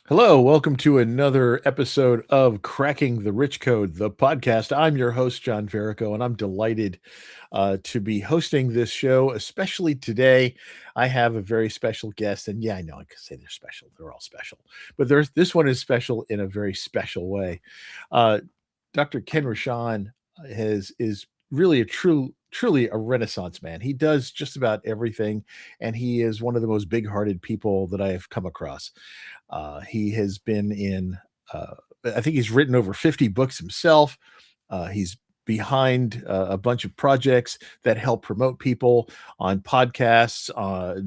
Hello, welcome to another episode of Cracking the Rich Code, the podcast. I'm your host, John Verico, and I'm delighted to be hosting this show, especially today. I have a very special guest, and yeah, I know I could say they're special. They're all special, but this one is special in a very special way. Uh, Dr. Ken Rochon is really truly a renaissance man. He does just about everything, and he is one of the most big-hearted people that I have come across. He has been in, I think he's written over 50 books himself. He's behind a bunch of projects that help promote people on podcasts,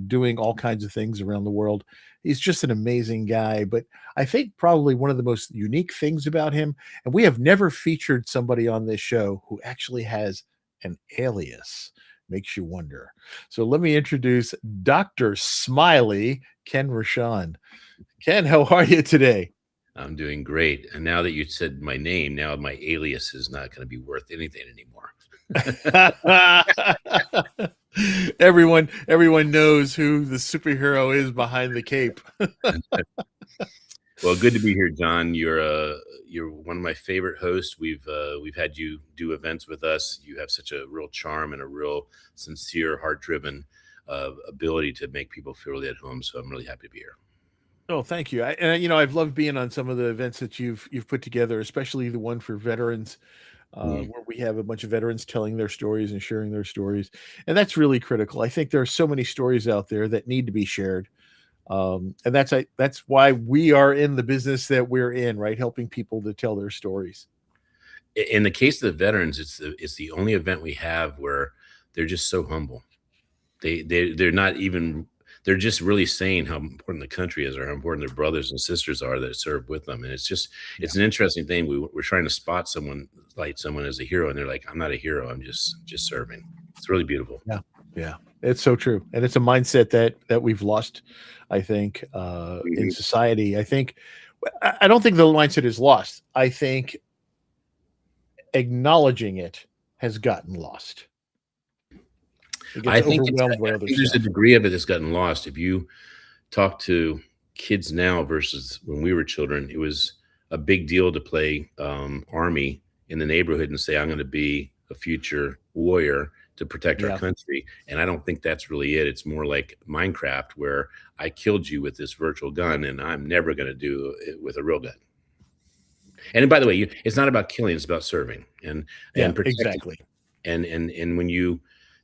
doing all kinds of things around the world. He's just an amazing guy. But I think probably one of the most unique things about him, and we have never featured somebody on this show who actually has an alias. Makes you wonder. So let me introduce Dr. Smiley, Ken Rochon. Ken, how are you today? I'm doing great. And now that you said my name, now my alias is not going to be worth anything anymore. everyone knows who the superhero is behind the cape. Well, good to be here, John. You're one of my favorite hosts. We've had you do events with us. You have such a real charm and a real sincere, heart-driven ability to make people feel really at home. So I'm really happy to be here. Oh, thank you. I've loved being on some of the events that you've put together, especially the one for veterans, where we have a bunch of veterans telling their stories and sharing their stories, and that's really critical. I think there are so many stories out there that need to be shared, and that's why we are in the business that we're in, right? Helping people to tell their stories. In the case of the veterans, it's the only event we have where they're just so humble. They're not even, they're just really saying how important the country is or how important their brothers and sisters are that serve with them. And it's an interesting thing. We're trying to spot someone as a hero, and they're like, I'm not a hero. I'm just serving. It's really beautiful. Yeah. Yeah. It's so true. And it's a mindset that we've lost, I think, in society. I don't think the mindset is lost. I think acknowledging it has gotten lost. It I gets think overwhelmed by other there's a stuff. degree of it that's gotten lost. If you talk to kids now versus when we were children, it was a big deal to play army in the neighborhood and say, I'm going to be a future warrior to protect our Yeah. country. And I don't think that's really it. It's more like Minecraft, where I killed you with this virtual gun and I'm never going to do it with a real gun. And by the way, it's not about killing; it's about serving and Yeah, protecting. exactly. And when you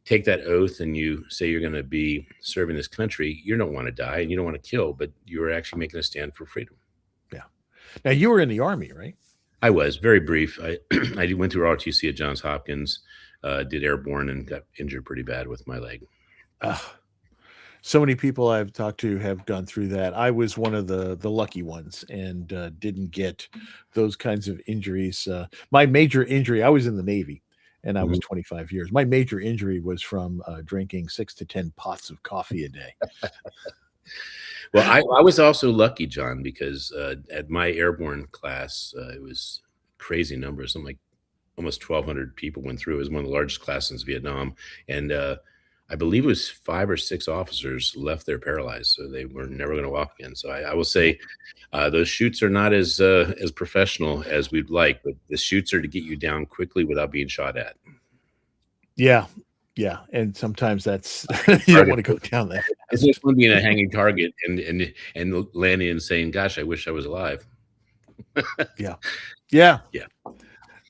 take that oath and you say you're going to be serving this country, you don't want to die and you don't want to kill, but you're actually making a stand for freedom. Yeah. Now you were in the army, right? I was very brief. I went through ROTC at Johns Hopkins, did airborne, and got injured pretty bad with my leg. So many people I've talked to have gone through that. I was one of the lucky ones and didn't get those kinds of injuries. My major injury, I was in the Navy and I was Mhm. 25 years. My major injury was from drinking 6 to 10 pots of coffee a day. Well, I was also lucky, John, because at my airborne class, it was crazy numbers. Something like almost 1,200 people went through. It was one of the largest classes in Vietnam, and I believe it was 5 or 6 officers left there paralyzed, so they were never going to walk again. So I will say those shoots are not as professional as we'd like, but the shoots are to get you down quickly without being shot at. Yeah. Yeah. And sometimes that's, you don't want to go down that It's fast. just fun being a hanging target and landing and saying, "Gosh, I wish I was alive." Yeah. Yeah. Yeah.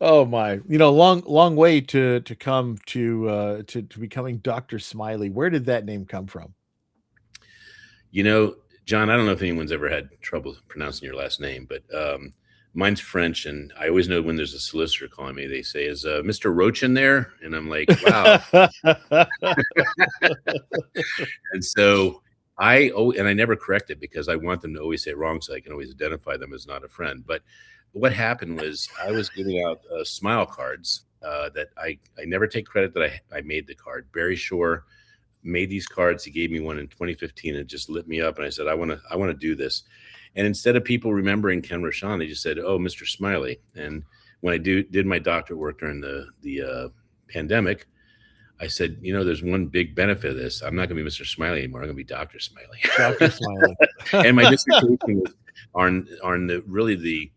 Oh my, long way to come to becoming Dr. Smiley. Where did that name come from? You know, John, I don't know if anyone's ever had trouble pronouncing your last name, but mine's French, and I always know when there's a solicitor calling me, they say, "Is Mr. Rochon there?" And I'm like, "Wow." And so and I never correct it because I want them to always say it wrong, so I can always identify them as not a friend. But what happened was I was giving out smile cards that I never take credit that I made the card. Barry Shore made these cards. He gave me one in 2015. It just lit me up, and I said, I want to do this. And instead of people remembering Ken Rochon, they just said, "Oh, Mr. Smiley." And when I did my doctorate work during the pandemic, I said, there's one big benefit of this. I'm not going to be Mr. Smiley anymore. I'm going to be Dr. Smiley. Dr. Smiley. And my dissertation was on the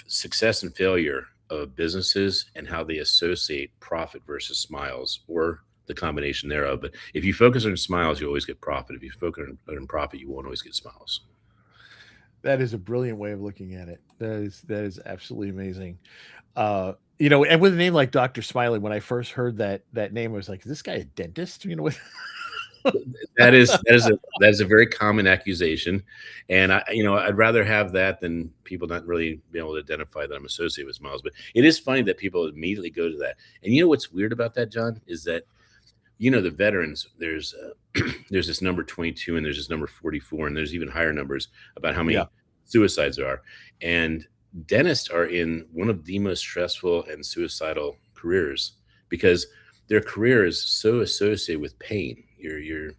success and failure of businesses and how they associate profit versus smiles, or the combination thereof. But if you focus on smiles, you always get profit. If you focus on profit, you won't always get smiles. That is a brilliant way of looking at it. That is absolutely amazing. And with a name like Dr. Smiley, when I first heard that name, I was like, is this guy a dentist? That is a very common accusation, and I'd rather have that than people not really being able to identify that I'm associated with smiles. But it is funny that people immediately go to that. And you know what's weird about that, John, is that the veterans, there's this number 22 and there's this number 44 and there's even higher numbers about how Yeah. many suicides there are. And dentists are in one of the most stressful and suicidal careers because their career is so associated with pain. You're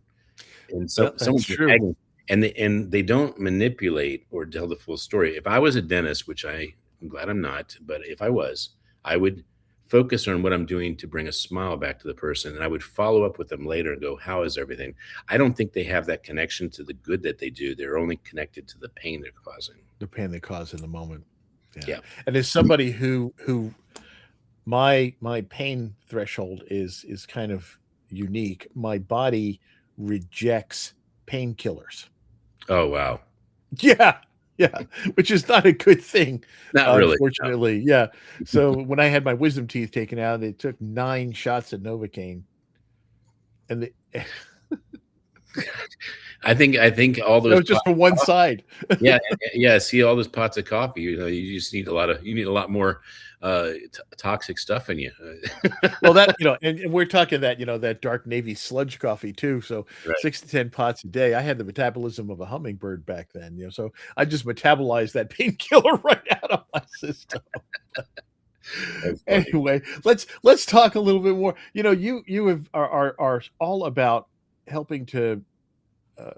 and so That's someone's true. agony, and they don't manipulate or tell the full story. If I was a dentist, which I'm glad I'm not, but if I was, I would focus on what I'm doing to bring a smile back to the person, and I would follow up with them later and go, "How is everything?" I don't think they have that connection to the good that they do. They're only connected to the pain they're causing. The pain they cause in the moment. Yeah. Yeah. And as somebody who my pain threshold is kind of unique. My body rejects painkillers. Oh, wow. Yeah, yeah, which is not a good thing, Not really. No. unfortunately. Yeah. So when I had my wisdom teeth taken out, they took 9 shots of Novocaine, and the I think all that those was just for one side. yeah, yeah. See all those pots of coffee. You just need you need a lot more toxic stuff in you. Well, and we're talking that dark navy sludge coffee too. So Right. 6 to 10 pots a day. I had the metabolism of a hummingbird back then. So I just metabolized that painkiller right out of my system. Anyway, let's talk a little bit more. Are all about helping to uh,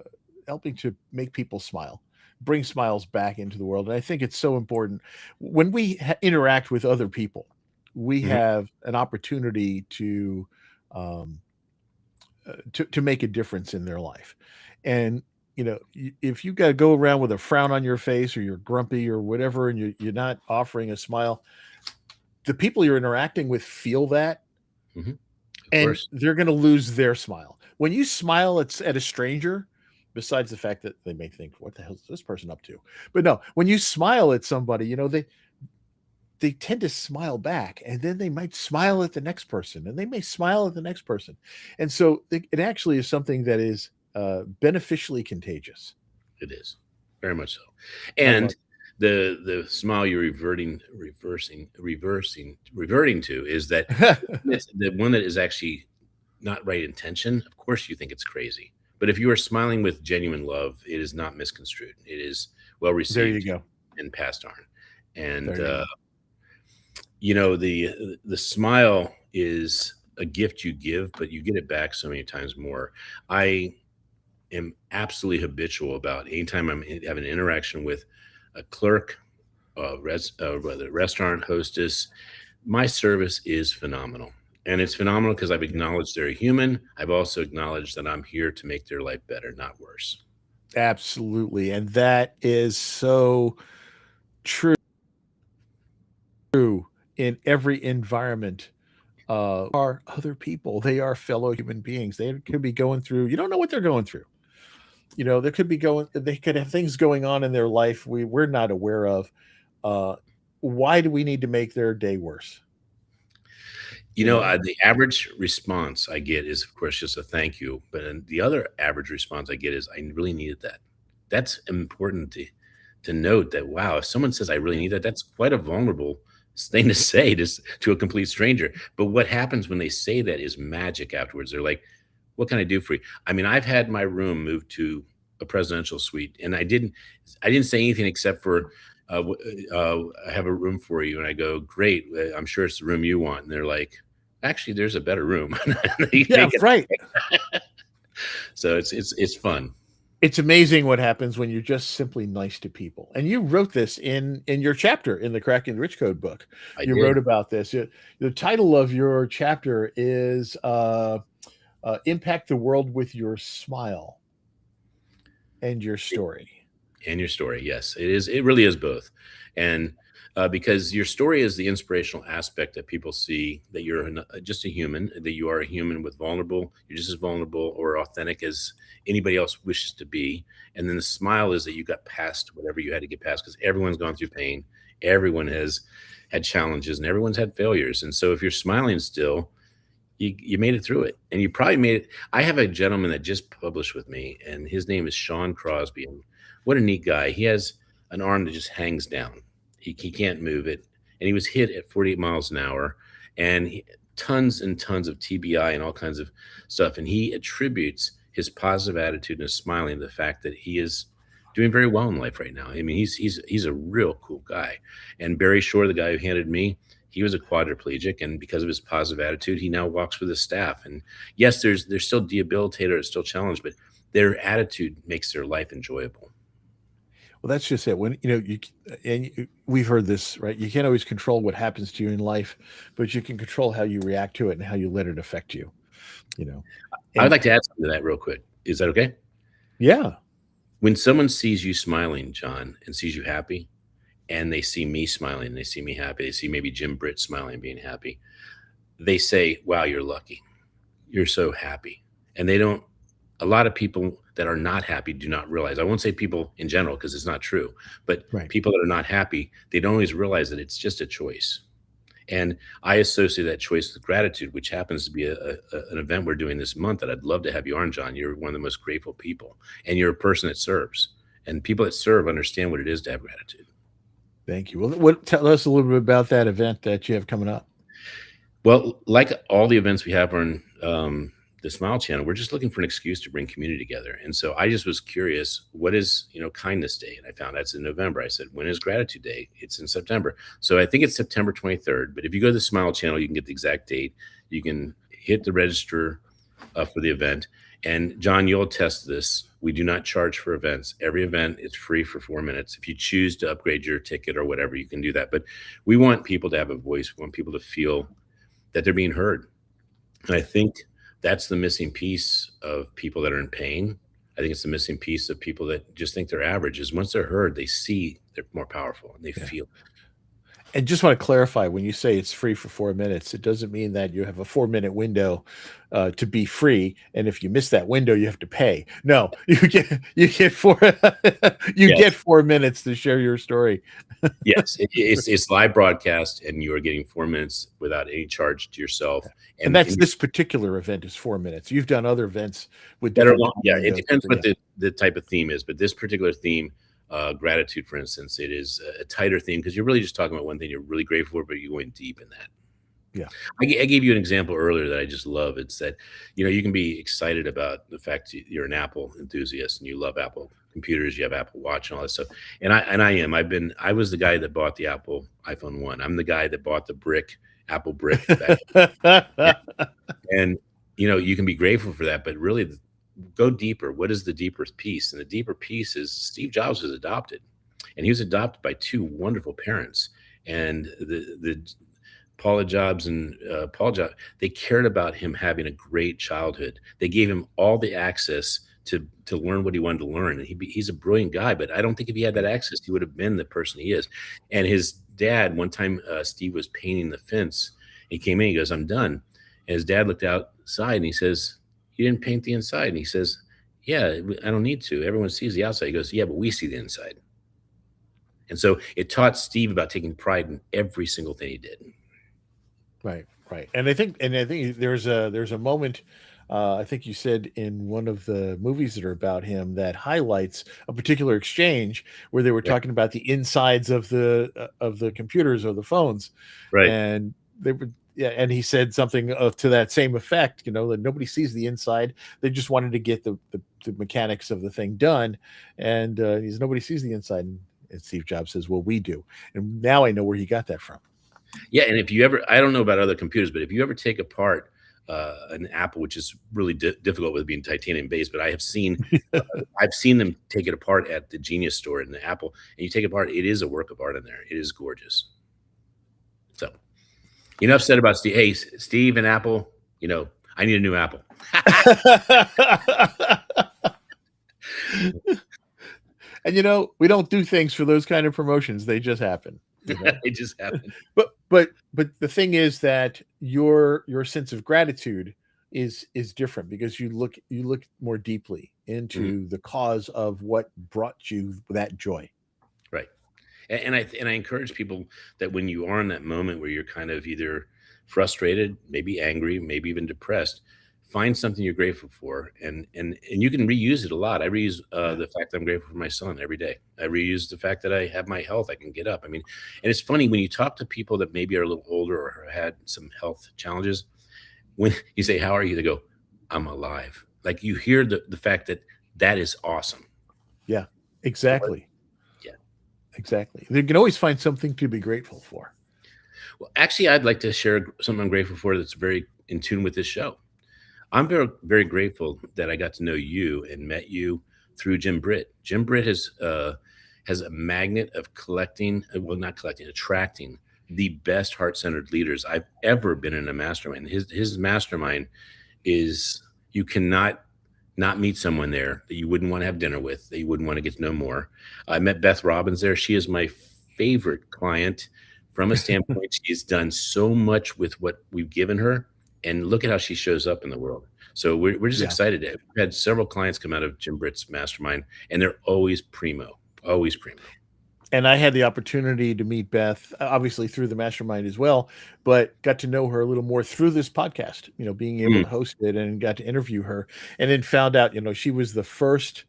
make people smile, bring smiles back into the world. And I think it's so important when we interact with other people. We Mhm. have an opportunity um, to make a difference in their life. And if you got to go around with a frown on your face, or you're grumpy or whatever, and you're not offering a smile, the people you're interacting with feel that, Mhm. Of and course. they're going to lose their smile. When you smile at a stranger, besides the fact that they may think, "What the hell is this person up to?" But no, when you smile at somebody, they tend to smile back, and then they might smile at the next person, and they may smile at the next person, and so it actually is something that is beneficially contagious. It is very much so. I love. And the smile you're reverting to is that it's the one that is actually not right intention. Of course, you think it's crazy, but if you are smiling with genuine love, it is not misconstrued. It is well There you received go. and passed on. And There you go. the smile is a gift you give, but you get it back so many times more. I am absolutely habitual about anytime having an interaction with a clerk, whether restaurant hostess, my service is phenomenal. And it's phenomenal because I've acknowledged they're a human. I've also acknowledged that I'm here to make their life better, not worse. Absolutely, and that is so true in every environment. Are other people. They are fellow human beings. They could be going through. You don't know what they're going through. There could be going. They could have things going on in their life we're not aware of. Uh, why do we need to make their day worse? You know. The average response I get is, of course, just a thank you. But then the other average response I get is, I really needed that. That's important to note that, wow, if someone says I really need that, that's quite a vulnerable thing to say to a complete stranger. But what happens when they say that is magic afterwards. They're like, what can I do for you? I mean, I've had my room moved to a presidential suite, and I didn't say anything except for, I have a room for you. And I go, great. I'm sure it's the room you want. And they're like, actually, there's a better room. They Yeah, make it. right. So it's fun. It's amazing what happens when you're just simply nice to people. And you wrote this in your chapter in the Cracking the Rich Code book. I You wrote did. about this. The title of your chapter is "Impact the World with Your Smile and Your Story." And your story, yes, it is. It really is both, and because your story is the inspirational aspect that people see that you're just a human, that you are a human with vulnerable. You're just as vulnerable or authentic as anybody else wishes to be. And then the smile is that you got past whatever you had to get past, because everyone's gone through pain, everyone has had challenges, and everyone's had failures. And so if you're smiling still, you made it through it, and you probably made it. I have a gentleman that just published with me, and his name is Sean Crosby, and what a neat guy. He has an arm that just hangs down. He can't move it, and he was hit at 48 miles an hour, and tons and tons of TBI and all kinds of stuff. And he attributes his positive attitude and his smiling to the fact that he is doing very well in life right now. I mean, he's a real cool guy. And Barry Shore, the guy who handed me, he was a quadriplegic, and because of his positive attitude, he now walks with his staff. And yes, they're still debilitated, or still challenged, but their attitude makes their life enjoyable. Well, that's just it. When we've heard this, right? You can't always control what happens to you in life, but you can control how you react to it and how you let it affect you. You know, I'd and like to add something to that real quick. Is that okay? yeah, When someone sees you smiling, John, and sees you happy, and they see me smiling, they see me happy, they see maybe Jim Britt smiling and being happy, they say, "Wow, you're lucky. You're so happy." And they don't, a lot of people that are not happy do not realize. I won't say people in general because it's not true, but right. people that are not happy, they don't always realize that it's just a choice. And I associate that choice with gratitude, which happens to be an event we're doing this month that I'd love to have you on, John. You're one of the most grateful people, and you're a person that serves. And people that serve understand what it is to have gratitude. Thank you. Well, tell us a little bit about that event that you have coming up. Well, like all the events we have on the Smile Channel, we're just looking for an excuse to bring community together. And so I just was curious, what is, Kindness Day? And I found that's in November. I said, when is Gratitude Day? It's in September. So I think it's September 23rd. But if you go to the Smile Channel, you can get the exact date. You can hit the register for the event. And John, you'll attest to this. We do not charge for events. Every event is free for 4 minutes. If you choose to upgrade your ticket or whatever, you can do that. But we want people to have a voice. We want people to feel that they're being heard. And I think that's the missing piece of people that are in pain. I think it's the missing piece of people that just think they're average, is once they're heard, they see they're more powerful and they Yeah. feel. And just want to clarify, when you say it's free for 4 minutes, it doesn't mean that you have a 4 minute window to be free, and if you miss that window, you have to pay. No, you get Yes. 4 minutes to share your story. Yes. It's live broadcast, and you are getting 4 minutes without any charge to yourself. And that's this particular event is 4 minutes. You've done other events with That are different long. time Yeah, it windows. depends what the type of theme is, but this particular theme, gratitude, for instance, it is a tighter theme because you're really just talking about one thing you're really grateful for, but you're going deep in that. Yeah. I gave you an example earlier that I just love. It's that, you can be excited about the fact that you're an Apple enthusiast and you love Apple computers, you have Apple Watch and all that stuff. And I am. I was the guy that bought the Apple iPhone 1. I'm the guy that bought the Apple brick back. And you can be grateful for that, but really go deeper. What is the deeper piece? And the deeper piece is Steve Jobs was adopted, and he was adopted by two wonderful parents. And the Paula Jobs and Paul Jobs, they cared about him having a great childhood. They gave him all the access to learn what he wanted to learn. And he's a brilliant guy, but I don't think if he had that access, he would have been the person he is. And his dad, one time, Steve was painting the fence. He came in, he goes, "I'm done." And his dad looked outside and he says, "You didn't paint the inside?" And he says, "Yeah, I don't need to. Everyone sees the outside." He goes, "Yeah, but we see the inside." And so it taught Steve about taking pride in every single thing he did. Right, right. And I think there's a moment, I think you said in one of the movies that are about him, that highlights a particular exchange where they were Right. talking about the insides of the computers or the phones, Right. and they were yeah, and he said something to that same effect, that nobody sees the inside. They just wanted to get the mechanics of the thing done, and nobody sees the inside. And Steve Jobs says, "Well, we do." And now I know where he got that from. Yeah, and if you ever, I don't know about other computers, but if you ever take apart an Apple, which is really difficult with being titanium based, but I've seen them take it apart at the Genius store in the Apple, and you take it apart, it is a work of art in there. It is gorgeous. So enough said about Steve. Hey, Steve and Apple, I need a new Apple. And we don't do things for those kind of promotions. They just happen. It just happened. But the thing is that your sense of gratitude is different because you look more deeply Mhm. into the cause of what brought you that joy. Right. And I encourage people that when you are in that moment where you're kind of either frustrated, maybe angry, maybe even depressed, find something you're grateful for, and you can reuse it a lot. I reuse Yeah. the fact that I'm grateful for my son every day. I reuse the fact that I have my health. I can get up. I mean, and it's funny when you talk to people that maybe are a little older or had some health challenges. When you say, "How are you?" they go, "I'm alive." Like you hear the fact that that is awesome. Yeah. What? Exactly. Yeah. Exactly. They can always find something to be grateful for. Well, actually, I'd like to share something I'm grateful for that's very in tune with this show. I'm very, very grateful that I got to know you and met you through Jim Britt. Jim Britt has a magnet of collecting, well, not collecting, attracting the best heart centered leaders I've ever been in a mastermind. His mastermind is you cannot not meet someone there that you wouldn't want to have dinner with, that you wouldn't want to get to know more. I met Beth Robbins there. She is my favorite client from a standpoint. She's done so much with what we've given her, and look at how she shows up in the world. So we're just Yeah. excited. We've had several clients come out of Jim Britt's mastermind, and they're always primo, always primo. And I had the opportunity to meet Beth, obviously through the mastermind as well, but got to know her a little more through this podcast, being able Mm, to host it and got to interview her and then found out, she was the first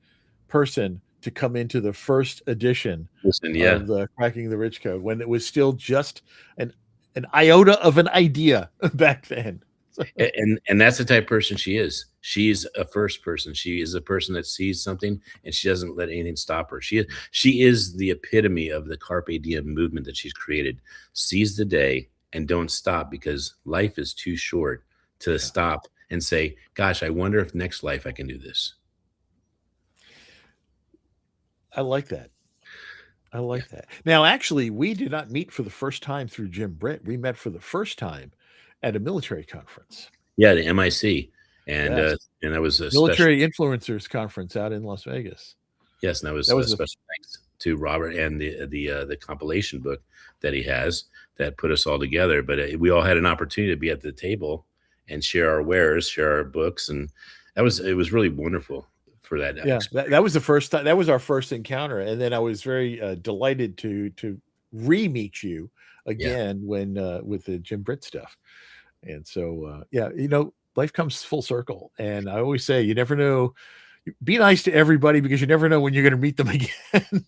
person to come into the first edition listen, yeah. of the Cracking the Rich Code when it was still just an an iota of an idea back then. So, And that's the type of person she is. She's a first person. She is a person that sees something and she doesn't let anything stop her. She is the epitome of the carpe diem movement that she's created. Seize the day and don't stop because life is too short to yeah, stop and say, "Gosh, I wonder if next life I can do this." I like that. I Yeah, like that. Now, actually, we did not meet for the first time through Jim Britt. We met for the first time at a military conference. yeah, the MIC, and Yes. and that was a special. Military Influencers Conference out in Las Vegas. Yes, and that That was a was the special thanks to Robert and the compilation book that he has that put us all together. But we all had an opportunity to be at the table and share our wares, share our books, and it was really wonderful for that yeah, that was experience. the first time. That was our first encounter, and then I was very, delighted to re-meet you Yeah, again when, with the Jim Britt stuff, and so, yeah, life comes full circle, and I always say, you never know. Be nice to everybody because you never know when you're gonna meet them again.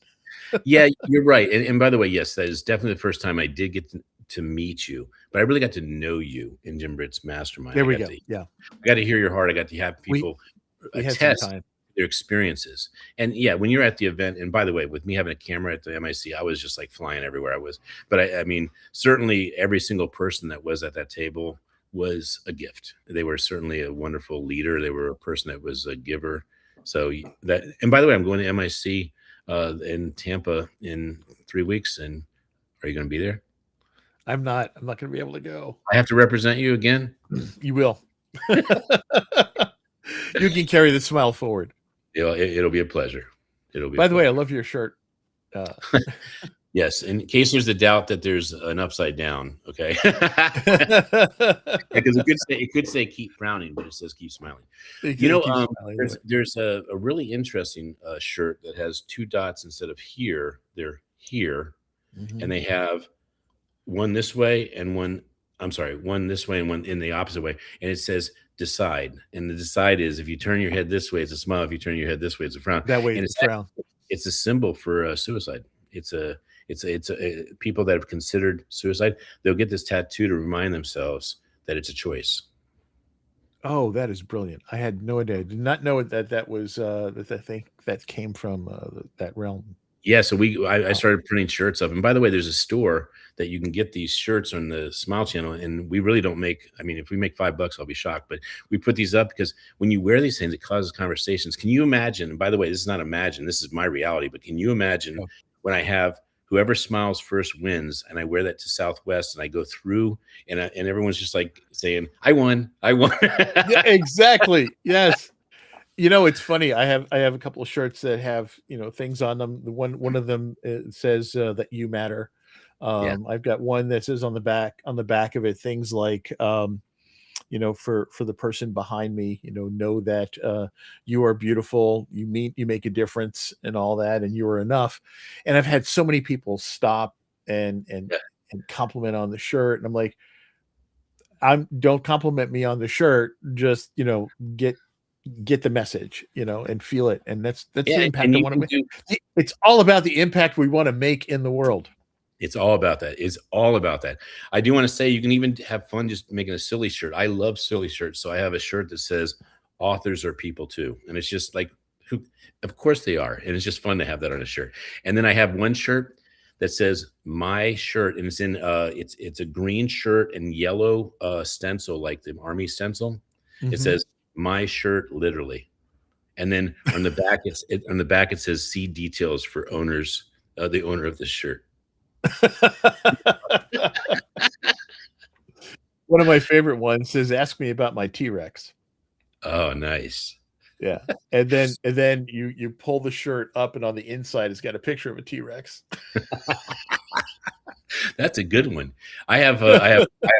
yeah, you're right. And by the way, yes, that is definitely the first time I did get to meet you, but I really got to know you in Jim Britt's mastermind. There we go. Yeah. I got to hear your heart. I got to have We people we had some attest time. their experiences. And yeah, when you're at the event, and by the way, with me having a camera at the MIC, I was just like flying everywhere I was. But I mean, certainly every single person that was at that table was a gift. They were certainly a wonderful leader. They were a person that was a giver. So that, and by the way, I'm going to MIC in Tampa in 3 weeks. And are you going to be there? I'm not gonna be able to go. I have to represent you again. You will. You can carry the smile forward. It'll be a pleasure. It'll be a By the way, I pleasure. love your shirt. Uh, Yes, in case there's a doubt that there's an upside down, okay? Because it could say "keep frowning," but it says "keep smiling." You it know, keeps smiling. I love there's a really interesting shirt that has two dots instead of here. They're here, it. and Mhm. they have one this way and one. I'm sorry, one this way and one in the opposite way, and it says "decide." And the decide is if you turn your head this way, it's a smile. If you turn your head this way, it's a frown. That way And it's a frown. it's a symbol for suicide. People that have considered suicide. They'll get this tattoo to remind themselves that it's a choice. Oh, that is brilliant. I had no idea. I did not know that was, that thing that came from, that realm. Yeah, so I Wow. started printing shirts up. And by the way, there's a store that you can get these shirts on the Smile Channel, and we really don't make. I mean, if we make $5, I'll be shocked. But we put these up because when you wear these things, it causes conversations. Can you imagine? And by the way, this is not imagine. This is my reality. But can you imagine Oh. when I have whoever smiles first wins, and I wear that to Southwest, and I go through, and everyone's just like saying, "I won, I won." Yeah, exactly. Yes. It's funny. I have a couple of shirts that have things on them. The one of them says that you matter. Yeah. I've got one that says on the back of it things like for the person behind me, know that you are beautiful, you make a difference, and all that, and you are enough. And I've had so many people stop and and Yeah. and compliment on the shirt, and I'm like, I'm don't compliment me on the shirt, just get the message, and feel it. And that's Yeah, the and impact I you want to can make. do It's all about the impact we want to make in the world. it's all about that. It's all about that. I do wanna say you can even have fun just making a silly shirt. I love silly shirts, so I have a shirt that says, "Authors are people too," and it's just like, who of course they are, and it's just fun to have that on a shirt. And then I have one shirt that says, "My shirt," and it's a green shirt and yellow, stencil, like the army stencil. It Mhm. says, "My shirt, literally." And then on the back, it says, "See details for owners the owner of this shirt." One of my favorite ones says, "Ask me about my T-Rex." Oh, nice. Yeah. And then you pull the shirt up, and on the inside, it's got a picture of a T-Rex. That's a good one. I have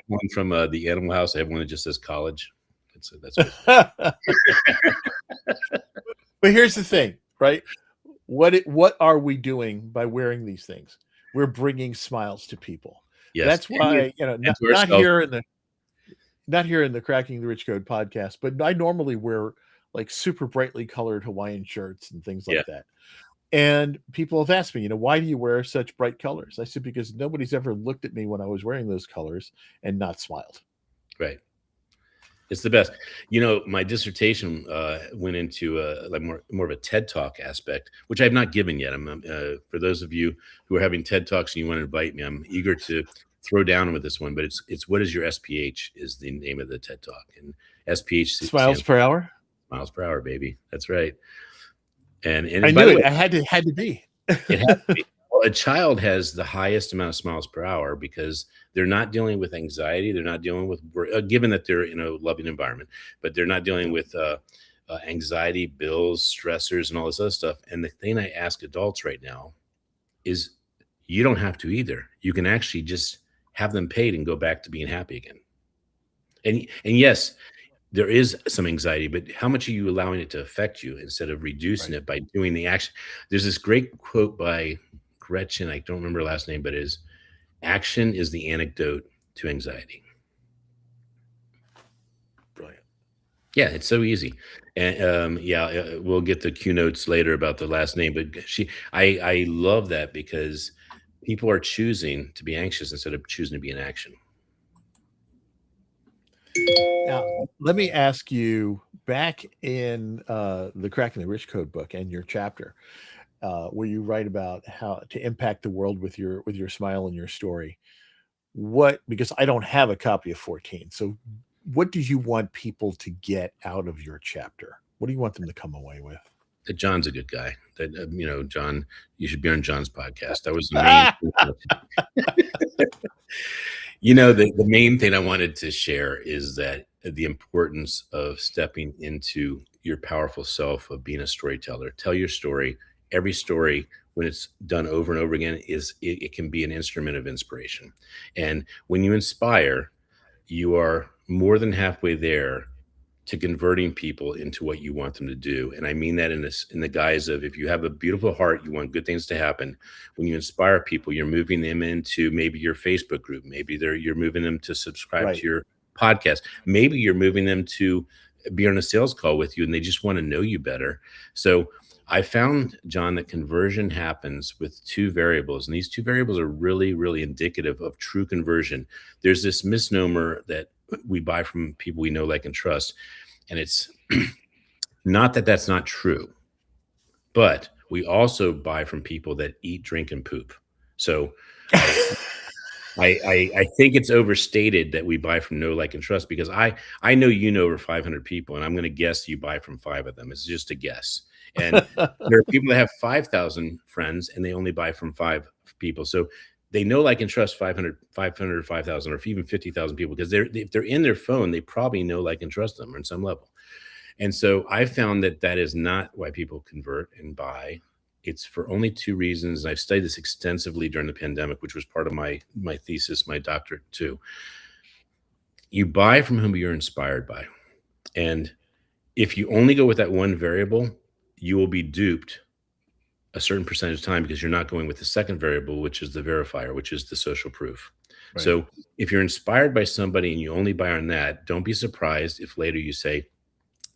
one from, the Animal House. I have one that just says college. That's always fun. But here's the thing, right? What are we doing by wearing these things? We're bringing smiles to people. Yes, That's and why, and not to not ourselves. here in the Cracking the Rich Code podcast, but I normally wear like super brightly colored Hawaiian shirts and things Yeah, like that. And people have asked me, why do you wear such bright colors? I said, because nobody's ever looked at me when I was wearing those colors and not smiled. right. It's the best. My dissertation, went into, like, more of a TED Talk aspect, which I have not given yet. For those of you who are having TED Talks and you wanna invite me, I'm eager to throw down with this one, but it's "What is your SPH?" is the name of the TED Talk, and SPH Smiles stands per hour. for miles per hour, baby. That's right. I By knew the it. way, I had to be. it has to be. Well, a child has the highest amount of smiles per hour because they're not dealing with anxiety. They're not dealing with given that they're in a loving environment, but they're not dealing Yeah. with anxiety, bills, stressors, and all this other stuff. And the thing I ask adults right now is, you don't have to either. You can actually just have them paid and go back to being happy again. And yes, there is some anxiety, but how much are you allowing it to affect you instead of reducing Right. it by doing the action? There's this great quote by Gretchen, I don't remember her last name, but it is, "Action is the antidote to anxiety." Brilliant. Yeah, it's so easy. And yeah, we'll get the Q notes later about the last name, but I love that because people are choosing to be anxious instead of choosing to be in action. Now, let me ask you, back in the Cracking the Rich Code book and your chapter, where you write about how to impact the world with your smile and your story. What Because I don't have a copy of 14. So what do you want people to get out of your chapter? What do you want them to come away with? That John's a good guy. That John, you should be on John's podcast. That was the main. The main thing I wanted to share is that the importance of stepping into your powerful self of being a storyteller. Tell your story. Every story, when it's done over and over again, it can be an instrument of inspiration. And when you inspire, you are more than halfway there to converting people into what you want them to do. And I mean that in the guise of, if you have a beautiful heart, you want good things to happen. When you inspire people, you're moving them into maybe your Facebook group. Maybe you're moving them to subscribe Right. to your podcast. Maybe you're moving them to be on a sales call with you and they just want to know you better. So I found, John, that conversion happens with two variables, and these two variables are really, really indicative of true conversion. There's this misnomer that we buy from people we know, like, and trust, and it's not that that's not true, but we also buy from people that eat, drink, and poop. So I I think it's overstated that we buy from know, like, and trust, because I know over 500 people, and I'm going to guess you buy from five of them. It's just a guess. And there are people that have 5,000 friends and they only buy from five people. So they know, like, and trust 500 or 5,000 or even 50,000 people, because if they're in their phone, they probably know, like, and trust them on some level. And so I found that that is not why people convert and buy. It's for only two reasons. I've studied this extensively during the pandemic, which was part of my thesis, my doctorate too. You buy from whom you're inspired by. And if you only go with that one variable, you will be duped a certain percentage of time because you're not going with the second variable, which is the verifier, which is the social proof. Right. So if you're inspired by somebody and you only buy on that, don't be surprised if later you say,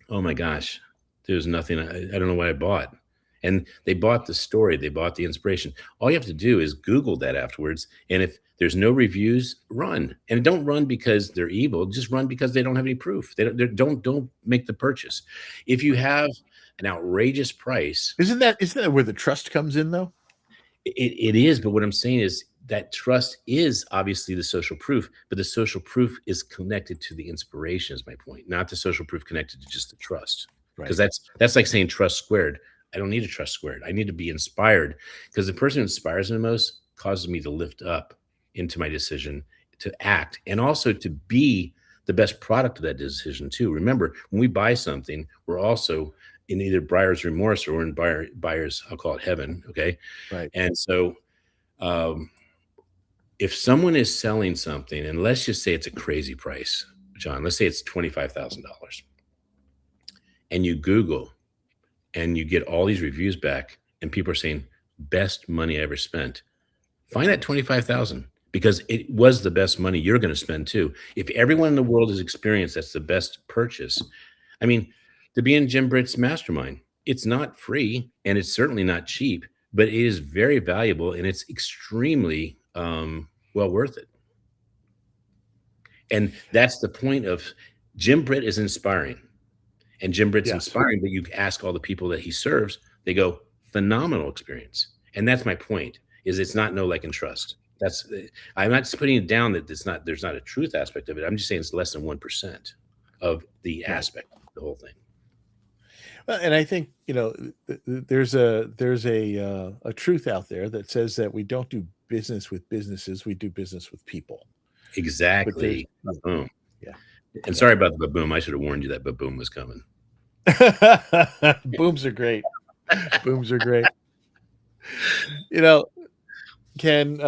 oh my gosh, there's nothing, I don't know what I bought. And they bought the story, they bought the inspiration. All you have to do is Google that afterwards. And if there's no reviews, run. And don't run because they're evil, just run because they don't have any proof. They don't make the purchase. If you have an outrageous price, Isn't that where the trust comes in, though? it is, but what I'm saying is that trust is obviously the social proof, but the social proof is connected to the inspiration, is my point, not the social proof connected to just the trust. Because Right. that's like saying trust squared. I don't need a trust squared. I need to be inspired because the person who inspires me the most causes me to lift up into my decision to act and also to be the best product of that decision too. Remember, when we buy something, we're also in either buyer's remorse or in buyer's, I'll call it heaven. Okay. Right. And so um, if someone is selling something, and let's just say it's a crazy price, John, let's say it's $25,000, and you Google and you get all these reviews back, and people are saying, best money I ever spent, find that 25,000 because it was the best money you're going to spend too. If everyone in the world has experienced that's the best purchase, I mean, to be in Jim Britt's mastermind, it's not free and it's certainly not cheap, but it is very valuable and it's extremely well worth it. And that's the point of Jim Britt is inspiring. And Jim Britt's Yes. inspiring, but you ask all the people that he serves, they go, phenomenal experience. And that's my point, is it's not know, like, and trust. That's I'm not putting it down that there's not a truth aspect of it. I'm just saying it's less than 1% of the Right. aspect of the whole thing. And I think there's a truth out there that says that we don't do business with businesses, we do business with people. But there's Exactly. Boom. yeah, And yeah. sorry about the boom. I should have warned you that boom was coming. Booms are great. Booms are great. You know, Ken,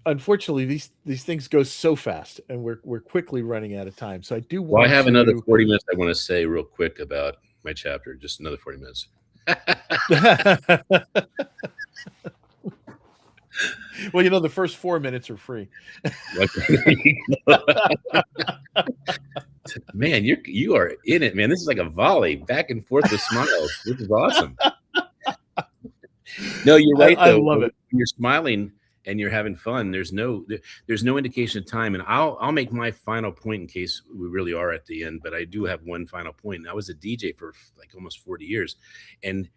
unfortunately these things go so fast and we're quickly running out of time. So I do Well, I want have another to 40 minutes I want to say real quick about my chapter. Just another 40 minutes. Well, the first 4 minutes are free. Man, you are in it, man. This is like a volley back and forth with smiles. This is awesome. No, you're right I though. love When it. you're smiling and you're having fun, there's no indication of time. And I'll make my final point in case we really are at the end, but I do have one final point. And I was a DJ for like almost 40 years. And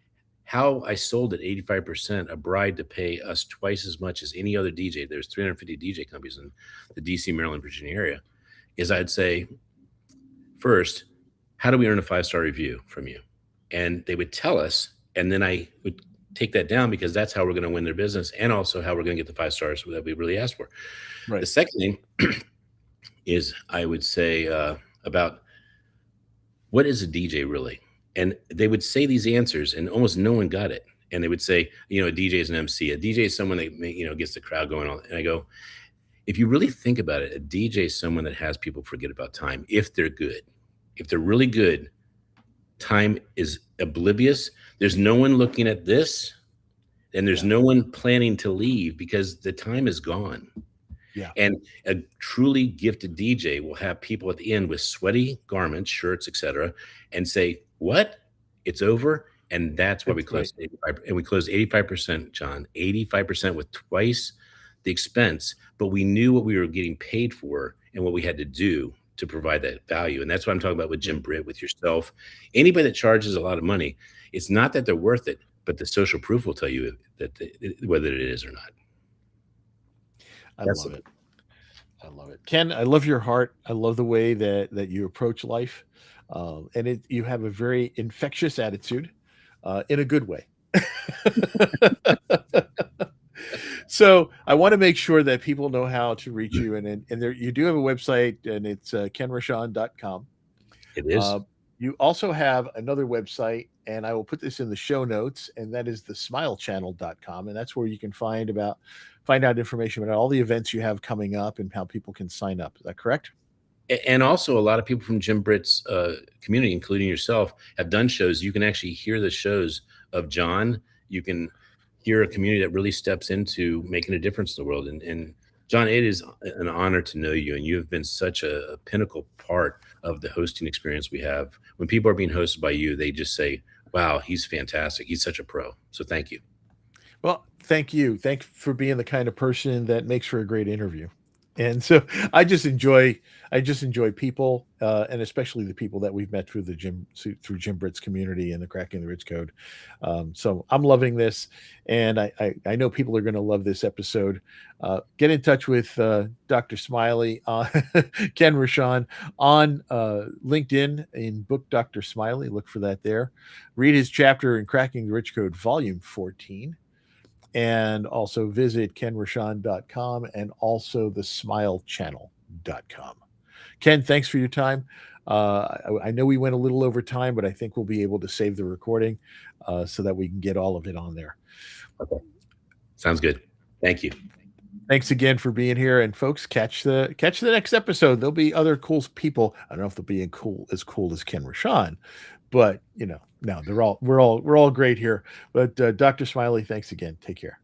how I sold at 85% a bride to pay us twice as much as any other DJ. There's 350 DJ companies in the DC, Maryland, Virginia area. Is I'd say, first, how do we earn a 5-star review from you? And they would tell us, and then I would take that down because that's how we're going to win their business and also how we're going to get the 5 stars that we really asked for. Right. The second thing is I would say about what is a DJ really? And they would say these answers and almost no one got it. And they would say, a DJ is an MC. A DJ is someone that, gets the crowd going on. And I go, if you really think about it, a DJ is someone that has people forget about time if they're good. If they're really good, time is oblivious. There's no one looking at this, and there's no one planning to leave because the time is gone. Yeah. And a truly gifted DJ will have people at the end with sweaty garments, shirts, etc., and say, "What? It's over." And that's why we closed 85. And we closed 85%, John, 85% with twice the expense, but we knew what we were getting paid for and what we had to do to provide that value. And that's what I'm talking about with Jim Britt, with yourself. Anybody that charges a lot of money, it's not that they're worth it, but the social proof will tell you that whether it is or not. I love it. I love it. Ken, I love your heart. I love the way that you approach life. And you have a very infectious attitude in a good way. So I want to make sure that people know how to reach you. And there, you do have a website, and it's kenrochon.com. It is. You also have another website, and I will put this in the show notes, and that is the smilechannel.com. And that's where you can find out information about all the events you have coming up and how people can sign up. Is that correct? And also, a lot of people from Jim Britt's community, including yourself, have done shows. You can actually hear the shows of John. You can hear a community that really steps into making a difference in the world. And John, it is an honor to know you, and you have been such a pinnacle part of the hosting experience we have. When people are being hosted by you, they just say, "Wow, he's fantastic. He's such a pro." So thank you. Well, thank you. Thank for being the kind of person that makes for a great interview. And so I just enjoy people, and especially the people that we've met through Jim Britt's community and the Cracking the Rich Code. So I'm loving this, and I know people are going to love this episode. Get in touch with Dr. Smiley, Ken Rochon on LinkedIn in Book Dr. Smiley. Look for that there. Read his chapter in Cracking the Rich Code, Volume 14. And also visit kenrochon.com and also the smilechannel.com. Ken, thanks for your time. I know we went a little over time, but I think we'll be able to save the recording so that we can get all of it on there. Okay. Sounds good. Thank you. Thanks again for being here, and folks, catch the next episode. There'll be other cool people. I don't know if they'll be as cool as Ken Rochon, but no, we're all great here. But Dr. Smiley, thanks again. Take care.